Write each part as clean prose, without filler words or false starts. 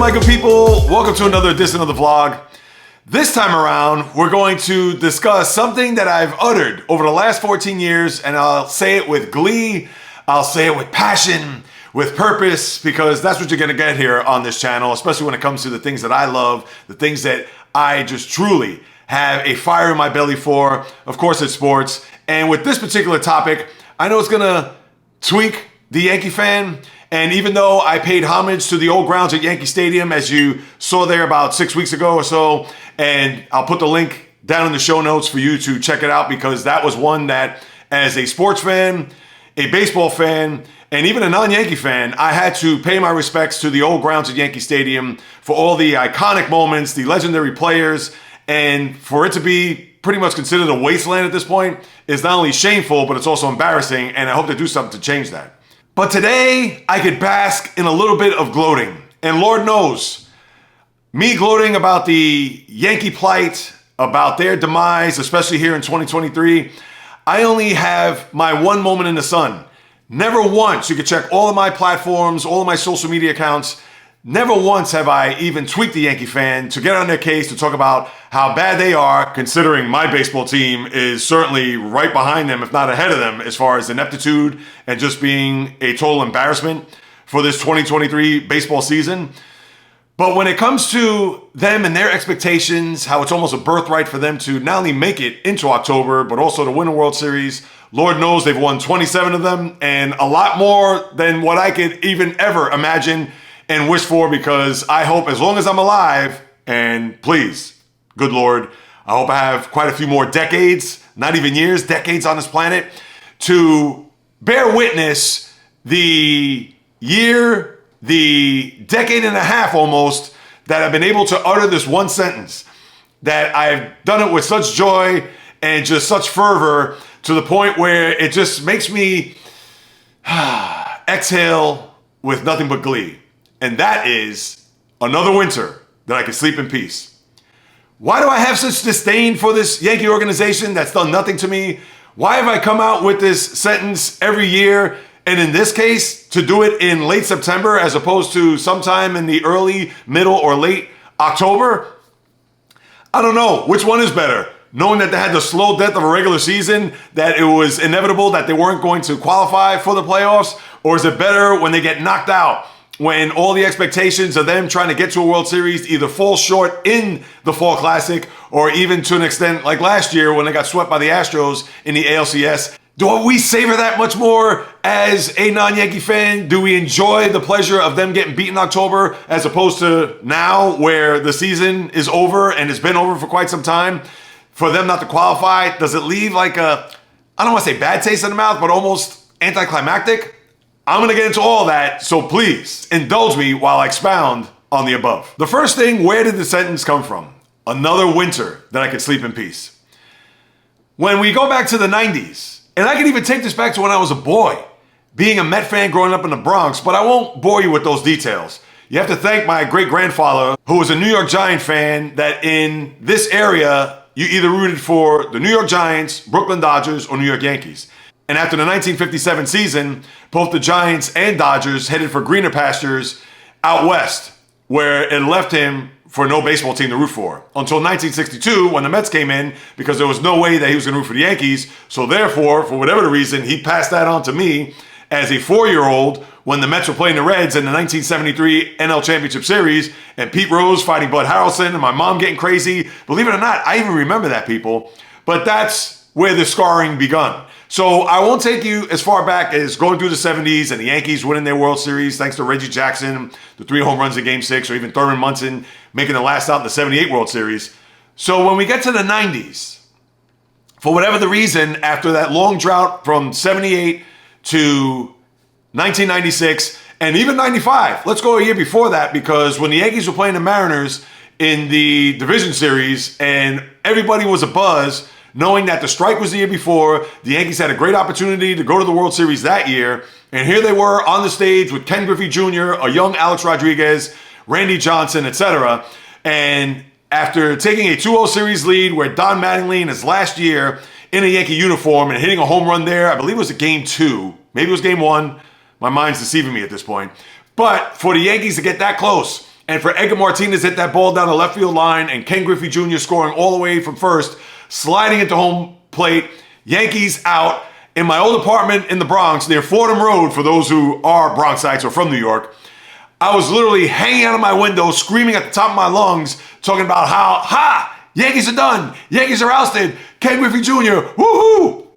my good people. Welcome to another edition of the vlog. This time around, we're going to discuss something that I've uttered over the last 14 years, and I'll say it with glee, I'll say it with passion, with purpose, because that's what you're gonna get here on this channel, especially when it comes to the things that I love, the things that I just truly have a fire in my belly for. Of course, it's sports. And with this particular topic, I know it's gonna tweak the Yankee fan. And even though I paid homage to the old grounds at Yankee Stadium, as you saw there about 6 weeks ago or so, and I'll put the link down in the show notes for you to check it out, because that was one that, as a sports fan, a baseball fan, and even a non-Yankee fan, I had to pay my respects to the old grounds at Yankee Stadium for all the iconic moments, the legendary players, and for it to be pretty much considered a wasteland at this point is not only shameful, but it's also embarrassing, and I hope to do something to change that. But today, I could bask in a little bit of gloating. And Lord knows, me gloating about the Yankee plight, about their demise, especially here in 2023, I only have my one moment in the sun. Never once, you can check all of my platforms, all of my social media accounts, never once have I even tweaked the Yankee fan to get on their case to talk about how bad they are, considering my baseball team is certainly right behind them, if not ahead of them, as far as ineptitude and just being a total embarrassment for this 2023 baseball season. But when it comes to them and their expectations, how it's almost a birthright for them to not only make it into October, but also to win a World Series. Lord knows they've won 27 of them, and a lot more than what I could even ever imagine and wish for, because I hope as long as I'm alive, and please, good Lord, I hope I have quite a few more decades, not even years, decades on this planet, to bear witness the year, the decade and a half almost, that I've been able to utter this one sentence, that I've done it with such joy and just such fervor, to the point where it just makes me exhale with nothing but glee. And that is another winter that I can sleep in peace. Why do I have such disdain for this Yankee organization that's done nothing to me? Why have I come out with this sentence every year? And in this case, to do it in late September as opposed to sometime in the early, middle, or late October? I don't know. Which one is better? Knowing that they had the slow death of a regular season, that it was inevitable that they weren't going to qualify for the playoffs? Or is it better when they get knocked out? When all the expectations of them trying to get to a World Series either fall short in the Fall Classic, or even to an extent like last year when they got swept by the Astros in the ALCS. Do we savor that much more as a non-Yankee fan? Do we enjoy the pleasure of them getting beat in October as opposed to now where the season is over and it's been over for quite some time? For them not to qualify, does it leave like a, I don't want to say bad taste in the mouth, but almost anticlimactic? I'm going to get into all that, so please indulge me while I expound on the above. The first thing, where did the sentence come from? Another winter that I could sleep in peace. When we go back to the 90s, and I can even take this back to when I was a boy, being a Met fan growing up in the Bronx, but I won't bore you with those details. You have to thank my great-grandfather, who was a New York Giant fan, that in this area, you either rooted for the New York Giants, Brooklyn Dodgers, or New York Yankees. And after the 1957 season, both the Giants and Dodgers headed for greener pastures out west, where it left him for no baseball team to root for. Until 1962, when the Mets came in, because there was no way that he was going to root for the Yankees. So therefore, for whatever the reason, he passed that on to me as a 4-year-old when the Mets were playing the Reds in the 1973 NL Championship Series, and Pete Rose fighting Bud Harrelson, and my mom getting crazy. Believe it or not, I even remember that, people. But that's where the scarring begun. So I won't take you as far back as going through the 70s and the Yankees winning their World Series thanks to Reggie Jackson, the 3 home runs in Game 6, or even Thurman Munson making the last out in the 78 World Series. So when we get to the 90s, for whatever the reason, after that long drought from 78 to 1996 and even 95, let's go a year before that, because when the Yankees were playing the Mariners in the division series and everybody was abuzz, knowing that the strike was the year before, the Yankees had a great opportunity to go to the World Series that year, and here they were on the stage with Ken Griffey Jr., a young Alex Rodriguez, Randy Johnson, etc. And after taking a 2-0 series lead where Don Mattingly in his last year in a Yankee uniform and hitting a home run there, I believe it was a Game 2, maybe it was Game 1, my mind's deceiving me at this point, but for the Yankees to get that close And for Edgar Martinez hit that ball down the left field line and Ken Griffey Jr. scoring all the way from first, sliding into home plate, Yankees out. In my old apartment in the Bronx near Fordham Road, for those who are Bronxites or from New York, I was literally hanging out of my window, screaming at the top of my lungs, talking about how, Yankees are done. Yankees are ousted. Ken Griffey Jr., woohoo!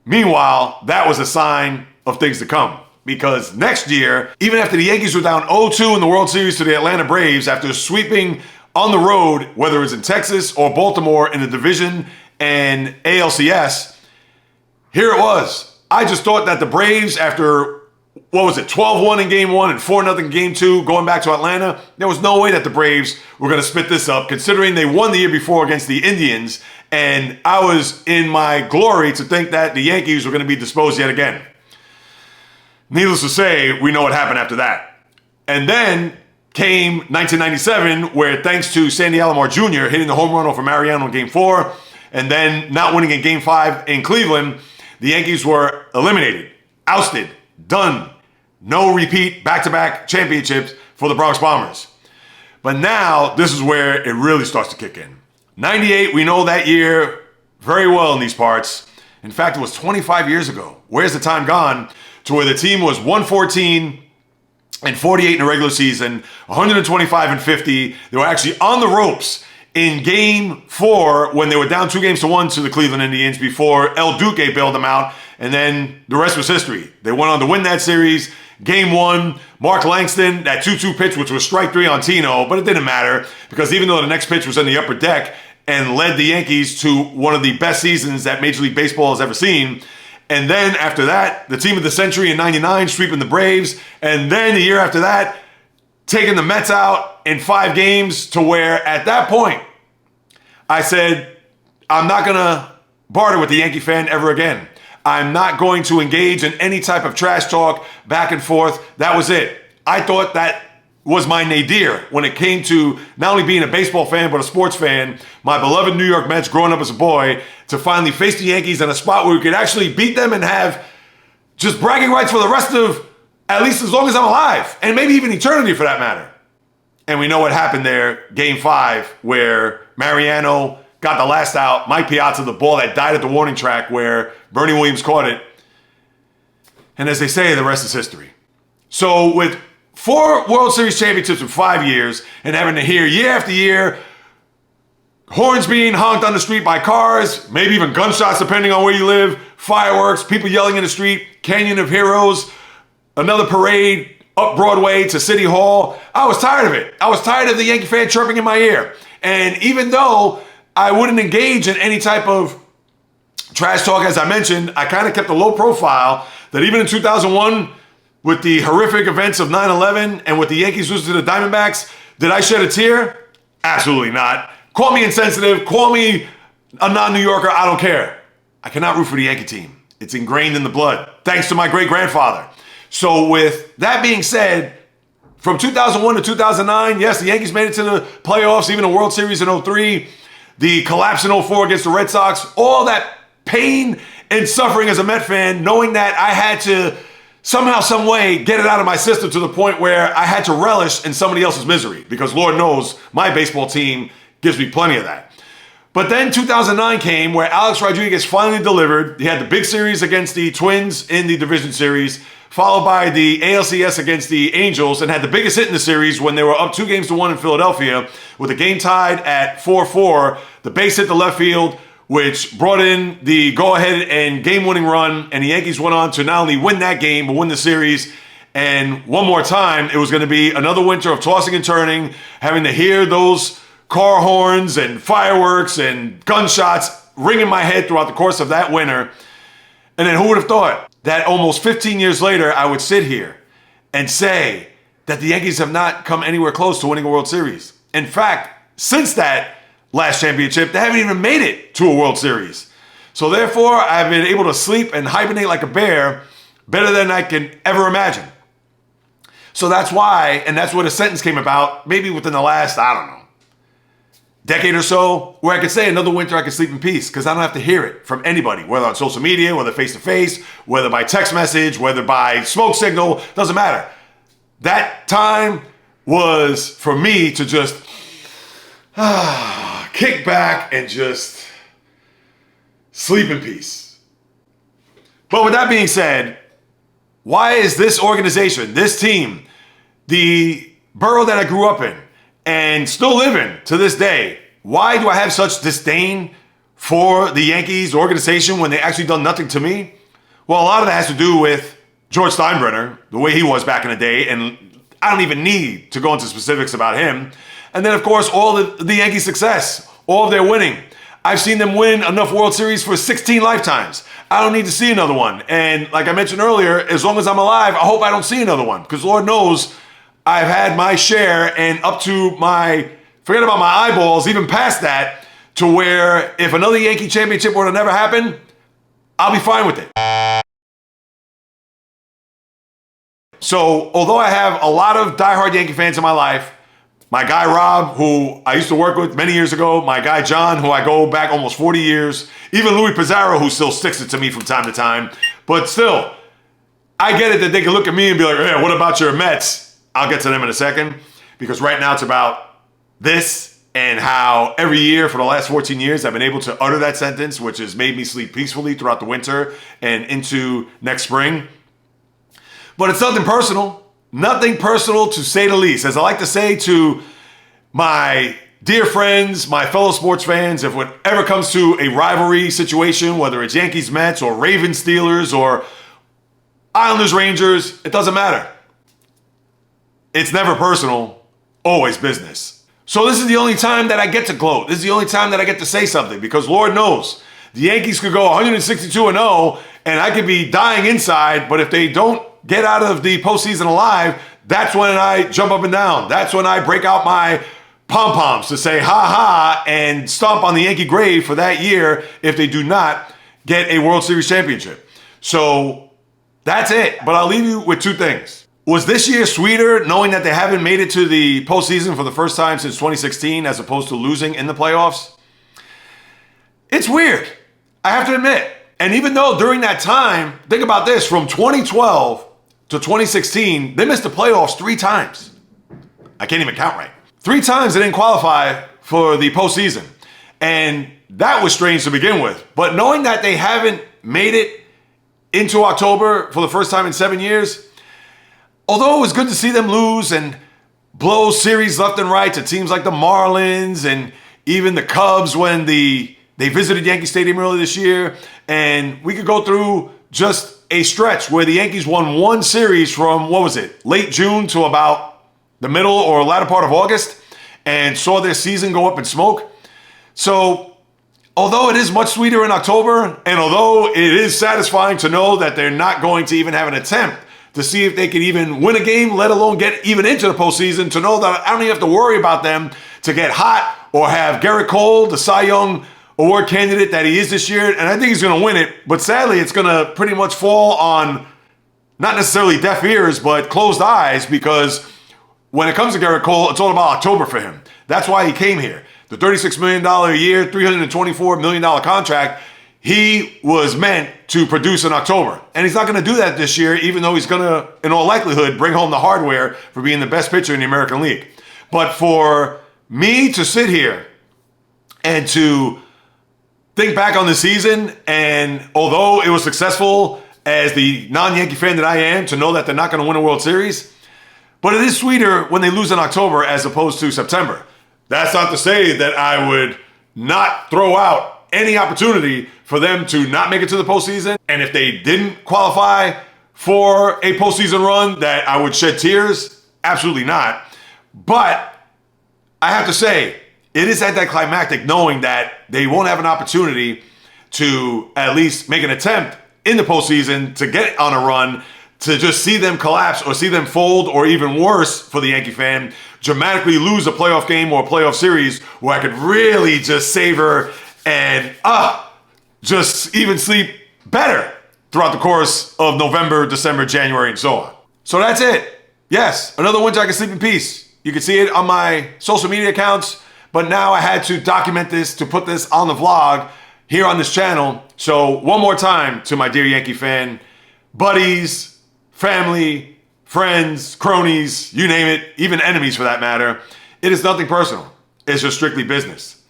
Meanwhile, that was a sign of things to come. Because next year, even after the Yankees were down 0-2 in the World Series to the Atlanta Braves, after sweeping on the road, whether it's in Texas or Baltimore in the division and ALCS, here it was. I just thought that the Braves, after, 12-1 in game one and 4-0 in game two, going back to Atlanta, there was no way that the Braves were going to spit this up, considering they won the year before against the Indians, and I was in my glory to think that the Yankees were going to be disposed yet again. Needless to say, we know what happened after that. And then came 1997, where thanks to Sandy Alomar Jr. hitting the home run off of Mariano in game four, and then not winning in game five in Cleveland, the Yankees were eliminated, ousted, done. No repeat back-to-back championships for the Bronx Bombers. But now, this is where it really starts to kick in. 98, we know that year very well in these parts. In fact, it was 25 years ago. Where's the time gone? To where the team was 114 and 48 in the regular season, 125 and 50. They were actually on the ropes in game four when they were down 2-1 to the Cleveland Indians before El Duque bailed them out. And then the rest was history. They went on to win that series. Game one, Mark Langston, that 2-2 pitch, which was strike three on Tino, but it didn't matter because even though the next pitch was in the upper deck and led the Yankees to one of the best seasons that Major League Baseball has ever seen. And then after that, the team of the century in 99, sweeping the Braves. And then the year after that, taking the Mets out in 5 games, to where at that point, I said, I'm not going to barter with the Yankee fan ever again. I'm not going to engage in any type of trash talk back and forth. That was it. I thought that was my nadir when it came to not only being a baseball fan, but a sports fan. My beloved New York Mets growing up as a boy, to finally face the Yankees in a spot where we could actually beat them and have just bragging rights for the rest of, at least as long as I'm alive, and maybe even eternity for that matter. And we know what happened there, game 5, where Mariano got the last out, Mike Piazza, the ball that died at the warning track where Bernie Williams caught it. And as they say, the rest is history. So with 4 World Series championships in 5 years and having to hear year after year horns being honked on the street by cars, maybe even gunshots depending on where you live, fireworks, people yelling in the street, Canyon of Heroes, another parade up Broadway to City Hall. I was tired of it. I was tired of the Yankee fan chirping in my ear. And even though I wouldn't engage in any type of trash talk, as I mentioned, I kind of kept a low profile that even in 2001, with the horrific events of 9/11 and with the Yankees losing to the Diamondbacks, did I shed a tear? Absolutely not. Call me insensitive, call me a non-New Yorker, I don't care. I cannot root for the Yankee team. It's ingrained in the blood, thanks to my great-grandfather. So with that being said, from 2001 to 2009, yes, the Yankees made it to the playoffs, even the World Series in 2003, the collapse in 2004 against the Red Sox, all that pain and suffering as a Met fan, knowing that I had to somehow, some way, get it out of my system to the point where I had to relish in somebody else's misery, because Lord knows my baseball team gives me plenty of that. But then 2009 came where Alex Rodriguez finally delivered. He had the big series against the Twins in the division series, followed by the ALCS against the Angels, and had the biggest hit in the series when they were up 2-1 in Philadelphia with the game tied at 4-4. The base hit to left field, which brought in the go-ahead and game-winning run, and the Yankees went on to not only win that game, but win the series. And one more time, it was going to be another winter of tossing and turning, having to hear those car horns and fireworks and gunshots ring in my head throughout the course of that winter. And then who would have thought that almost 15 years later, I would sit here and say that the Yankees have not come anywhere close to winning a World Series. In fact, since that last championship, they haven't even made it to a World Series. So therefore, I've been able to sleep and hibernate like a bear better than I can ever imagine. So that's why, and that's where the sentence came about, maybe within the last, I don't know, decade or so, where I could say another winter I could sleep in peace because I don't have to hear it from anybody, whether on social media, whether face-to-face, whether by text message, whether by smoke signal, doesn't matter. That time was for me to just kick back and just sleep in peace. But with that being said, why is this organization, this team, the borough that I grew up in and still live in to this day, why do I have such disdain for the Yankees organization when they actually done nothing to me? Well, a lot of that has to do with George Steinbrenner, the way he was back in the day, and I don't even need to go into specifics about him. And then, of course, all the Yankee success, all of their winning. I've seen them win enough World Series for 16 lifetimes. I don't need to see another one. And like I mentioned earlier, as long as I'm alive, I hope I don't see another one. Because Lord knows I've had my share and up to my, forget about my eyeballs, even past that, to where if another Yankee championship were to never happen, I'll be fine with it. So, although I have a lot of diehard Yankee fans in my life, my guy Rob, who I used to work with many years ago, my guy John, who I go back almost 40 years, even Louis Pizarro, who still sticks it to me from time to time, but still, I get it that they can look at me and be like, hey, what about your Mets? I'll get to them in a second, because right now it's about this and how every year for the last 14 years I've been able to utter that sentence, which has made me sleep peacefully throughout the winter and into next spring. But it's nothing personal to say the least. As I like to say to my dear friends, my fellow sports fans, if whatever comes to a rivalry situation, whether it's Yankees, Mets, or Ravens, Steelers, or Islanders, Rangers, it doesn't matter. It's never personal, always business. So this is the only time that I get to gloat. This is the only time that I get to say something, because Lord knows the Yankees could go 162-0 and I could be dying inside, but if they don't get out of the postseason alive, that's when I jump up and down. That's when I break out my pom-poms to say ha ha and stomp on the Yankee grave for that year if they do not get a World Series championship. So that's it. But I'll leave you with two things. Was this year sweeter knowing that they haven't made it to the postseason for the first time since 2016 as opposed to losing in the playoffs? It's weird, I have to admit. And even though during that time, think about this, from 2012 to 2016, they missed the playoffs 3 times. I can't even count right. 3 times they didn't qualify for the postseason. And that was strange to begin with. But knowing that they haven't made it into October for the first time in 7 years, although it was good to see them lose and blow series left and right to teams like the Marlins and even the Cubs when they visited Yankee Stadium earlier this year, and we could go through just a stretch where the Yankees won 1 series from, what was it, late June to about the middle or latter part of August, and saw their season go up in smoke. So, although it is much sweeter in October, and although it is satisfying to know that they're not going to even have an attempt to see if they can even win a game, let alone get even into the postseason, to know that I don't even have to worry about them to get hot or have Garrett Cole, the Cy Young award candidate that he is this year, and I think he's going to win it, but sadly it's going to pretty much fall on not necessarily deaf ears, but closed eyes, because when it comes to Garrett Cole, it's all about October for him. That's why he came here. The $36 million a year, $324 million contract, he was meant to produce in October. And he's not going to do that this year, even though he's going to, in all likelihood, bring home the hardware for being the best pitcher in the American League. But for me to sit here and to think back on the season, and although it was successful as the non-Yankee fan that I am, to know that they're not going to win a World Series, but it is sweeter when they lose in October as opposed to September. That's not to say that I would not throw out any opportunity for them to not make it to the postseason, and if they didn't qualify for a postseason run, that I would shed tears. Absolutely not. But I have to say, it is anticlimactic knowing that they won't have an opportunity to at least make an attempt in the postseason to get on a run, to just see them collapse or see them fold, or even worse for the Yankee fan, dramatically lose a playoff game or a playoff series where I could really just savor and just even sleep better throughout the course of November, December, January, and so on. So that's it. Yes, another winter I can sleep in peace. You can see it on my social media accounts. But now I had to document this, to put this on the vlog here on this channel. So one more time to my dear Yankee fan, buddies, family, friends, cronies, you name it, even enemies for that matter. It is nothing personal. It's just strictly business.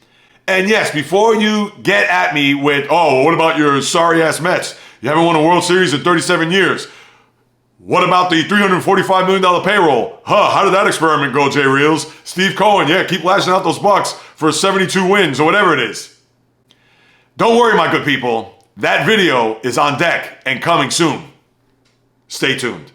And yes, before you get at me with, oh, what about your sorry-ass Mets? You haven't won a World Series in 37 years. What about the $345 million payroll? How did that experiment go, JAYREELZ? Steve Cohen, yeah, keep lashing out those bucks for 72 wins or whatever it is. Don't worry, my good people. That video is on deck and coming soon. Stay tuned.